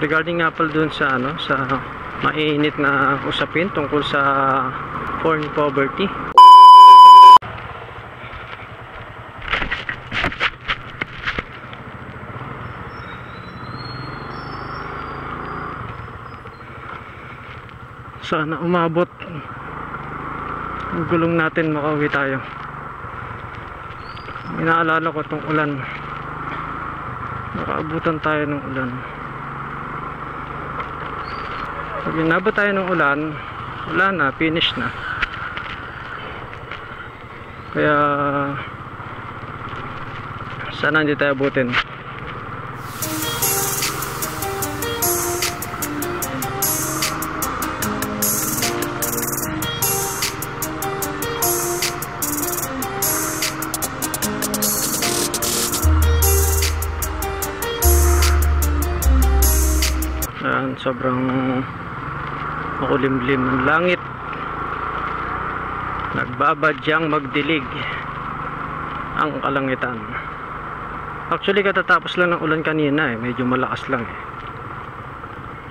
Regarding nga pala dun sa sa mainit na usapin tungkol sa foreign poverty. Sana umabot ang gulong natin, makauwi tayo. Inaalala ko itong ulan, nakaabutan tayo ng ulan. Pag inabot tayo ng ulan, wala na, finish na. Kaya sana hindi tayo abutin. Ayan, sobrang makulimlim ng langit, nagbabadyang magdilig ang kalangitan. Actually katatapos lang ng ulan kanina medyo malakas lang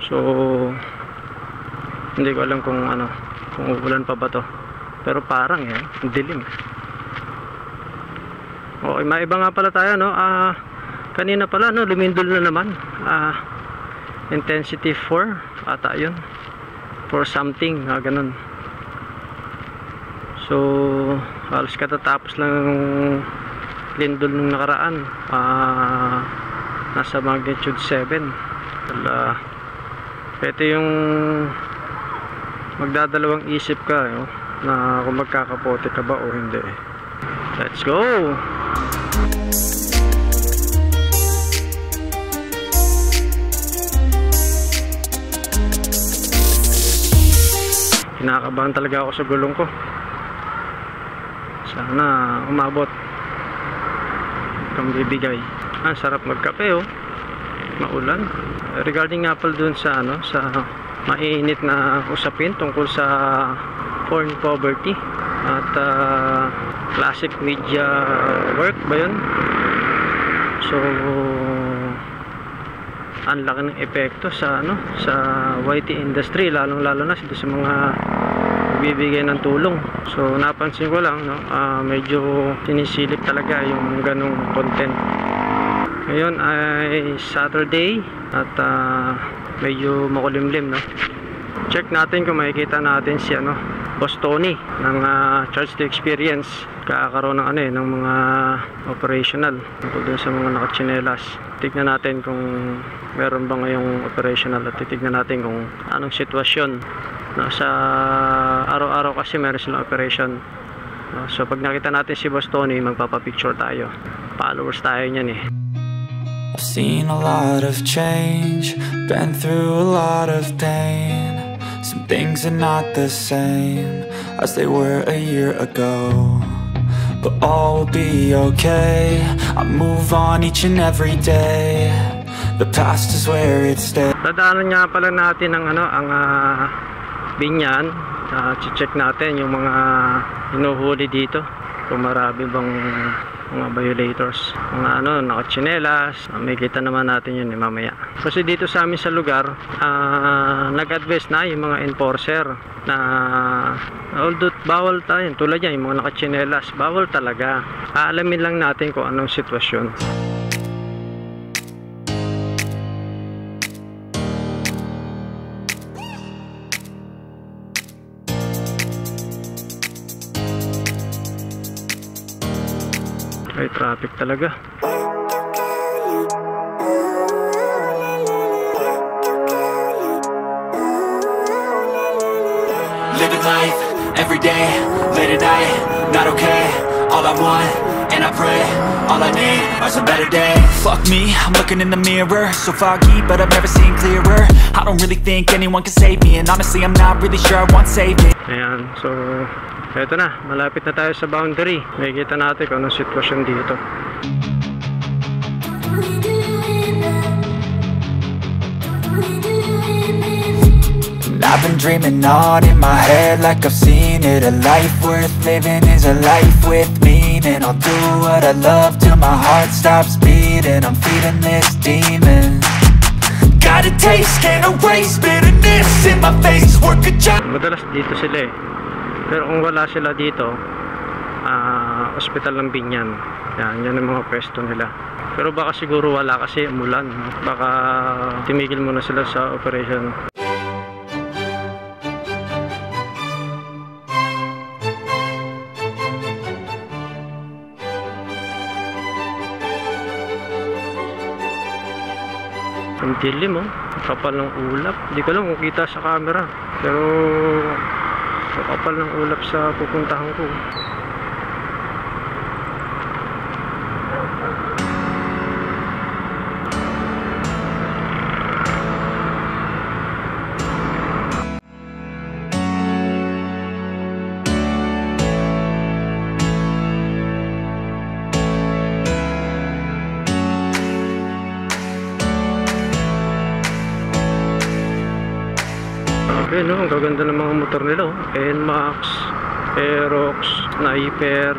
so hindi ko alam kung kung uulan pa ba to, pero parang ang dilim. Okay, maiba nga pala tayo kanina pala lumindol na naman. Intensity 4 ata yun, for something ganun. So halos katatapos lang ng lindol nung nakaraan, nasa magnitude 7. Ito yung magdadalawang isip ka na kung magkakapote ka ba o hindi. Let's go! Kinakabahan talaga ako sa gulong ko. Sana umabot kang bibigay. Sarap magkape maulan. Regarding nga pala dun sa sa mainit na usapin tungkol sa foreign poverty at classic media work ba yun? So ang laki ng epekto sa sa YT industry, lalong lalo na sa mga bibigay ng tulong. So napansin ko lang medyo sinisilip talaga yung ganong content. Ngayon ay Saturday at medyo makulimlim check natin kung makikita natin si Boss Tony ng Charge to Experience. Kakaroon ng ng mga operational tungkol dun sa mga nakatsinelas. Tignan natin kung meron ba ngayong operational at titignan natin kung anong sitwasyon. Sa araw-araw kasi meron silang operation. So pag nakita natin si Boss Tony, magpapapicture tayo. Followers tayo niyan I've seen a lot of change, been through a lot of pain. Some things are not the same as they were a year ago, but all will be okay. I move on each and every day. The past is where it stays. Dadaanan nga pala natin ang Binyan. Check natin yung mga hinuhuli dito, kung marami bang mga violators, mga nakatsinelas. May kita naman natin yun mamaya. Kasi dito sa amin sa lugar, nag-advise na yung mga enforcer na although bawal tayo, tulad yan yung mga nakatsinelas, bawal talaga. Aalamin lang natin kung anong sitwasyon. Ay, traffic talaga. Living life, every day, late at night, not okay. All I want, and I pray, all I need are some better days. Fuck me, I'm looking in the mirror, so foggy, but I've never seen clearer. I don't really think anyone can save me, and honestly I'm not really sure I want saving. Ayan, so eto na, malapit na tayo sa boundary. Makikita natin kung anong sitwasyon dito. I've been dreaming on in my head like I've seen it. A life worth living is a life with meaning. I'll do what I love till my heart stops beating. I'm feeding this demon. got a taste, can't erase bitterness in my face. Work a job. Madalas dito sila eh. Pero kung wala sila dito, Hospital ng Binyan. Yan ang mga pwesto nila. Pero baka siguro wala kasi umulan. Baka tumigil muna sila sa operation. Ang dilim oh. Kapal ng ulap. Hindi ko lang kung kita sa camera. Pero kapal ng ulap sa pupuntahan ko. Ayan o, ang gaganda ng mga motor nila oh. NMAX, Aerox, Sniper,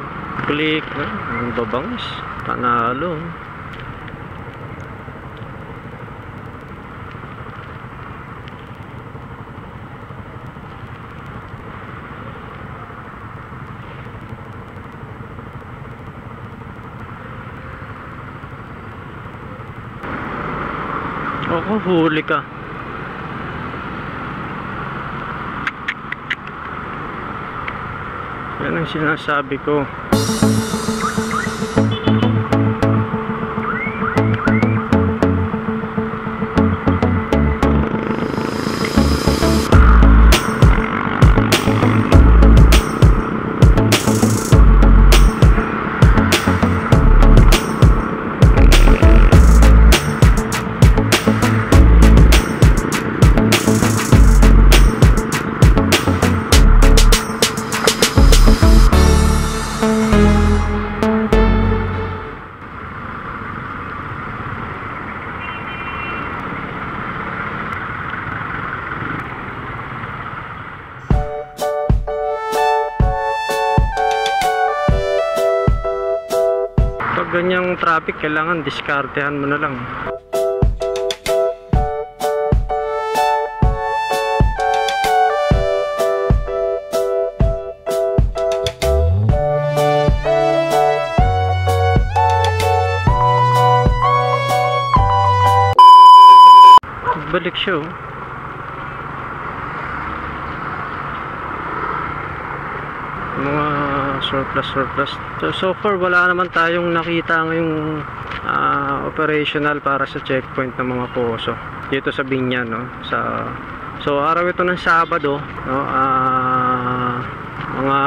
Click, ang babangis, panalo. Ako, huli ka. Yan ang sinasabi ko. Pag ganyang traffic, kailangan diskartehan mo na lang. Balik siya oh. Mga surplus. So far wala naman tayong nakita ngayong operational para sa checkpoint ng mga poso dito sa Binyan no. So araw ito ng Sabado no, mga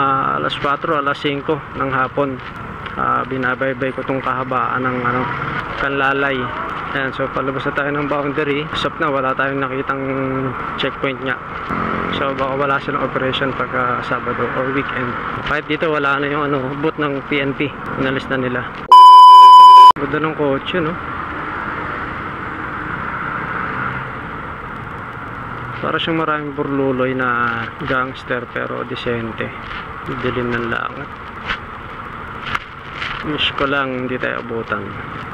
alas 4, alas 5 ng hapon. Binabaybay ko tong kahabaan ng Kanlalay. Ayan, so palabas na tayo ng boundary. Stop na, wala tayong nakitang checkpoint nga. So baka wala silang operation pagka Sabado or weekend. Kahit dito wala na yung booth ng PNP. Inalis na nila. Ganda ng kotse no. Para siyang maraming burluloy na gangster pero disente. Dilim ng langit. Wish ko lang hindi tayo abutan.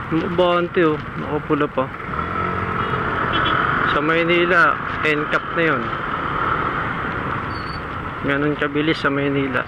Mabante oh, nakapula pa. Sa Maynila, NCAP na yun. Ganun kabilis sa Maynila.